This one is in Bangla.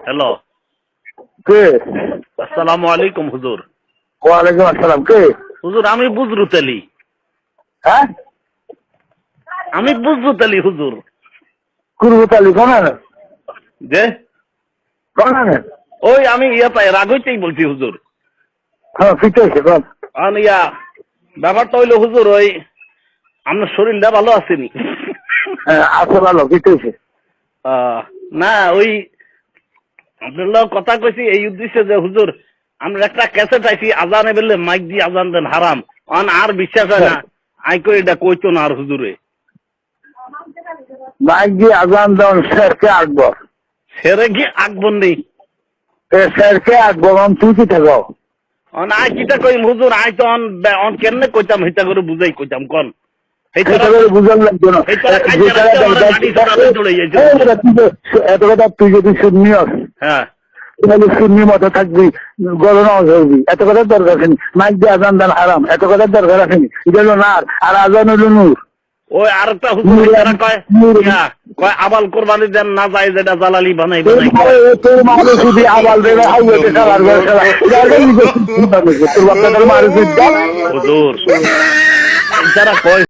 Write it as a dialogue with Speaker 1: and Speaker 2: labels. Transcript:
Speaker 1: হ্যালো,
Speaker 2: কে?
Speaker 1: আসসালামু আলাইকুম হুজুর।
Speaker 2: ওয়ালাইকুম আসসালাম। কে?
Speaker 1: হুজুর আমি বুজরুত আলী।
Speaker 2: হ্যাঁ,
Speaker 1: আমি বুজরুত আলী হুজুর।
Speaker 2: কুরবত আলী কোন আনেন?
Speaker 1: যে
Speaker 2: কোন আনেন?
Speaker 1: ওই আমি ইয়াতাই রাগইতেই বলছি হুজুর।
Speaker 2: হ্যাঁ, ফিট হয়েছে কোন?
Speaker 1: আর ইয়া ব্যাপারটা হইলো হুজুর, ওই আপনার শরীরটা ভালো আসেনি।
Speaker 2: হ্যাঁ, আছে ভালো, ফিট হয়েছে।
Speaker 1: না ওই আপনার লোক কথা কইছি এই উদ্দেশ্যে যে হুজুর আমরা একটা ক্যাসেট আইছি আজানে বললে মাইক দিয়ে আজান দেন হারাম, আর বিশ্বাস হয় না। আই কই এটা কইতো না আর হুজুরে
Speaker 2: মাইক দিয়ে আজান দেন, স্যারকে আঁকবো।
Speaker 1: সেরে কি আঁকবন নেই।
Speaker 2: স্যারকে আঁকবো, তুই কি থাকো?
Speaker 1: আই কিটা কইম হুজুর, আই তো অন কেমনে কইতাম, হেটা করে বুঝাই কইতাম কোন
Speaker 2: বুঝার লাগবে না। এত কথা তুই যদি শূন্য
Speaker 1: হ্যাঁ
Speaker 2: তাহলে শূন্য মতো থাকবি, গণনা ধরবি। এত কথার দরকার আসেনি। মাইক দিয়ে আজান দেন হারাম, এত কথার দরকার আসেনি। এটা হলো না, আর আজান হলো নূর।
Speaker 1: ওই আরেকটা হুজুর যারা কয় কয় আবাল কোরবানি দেন না যায়, যেটা জালালি বানাই বানাই
Speaker 2: তোর মানুষ যদি আবাল দেবে হাইওয়েতে চালার ঘরে চালা, তোর বাচ্চাদের মানুষ
Speaker 1: হুজুর যারা কয়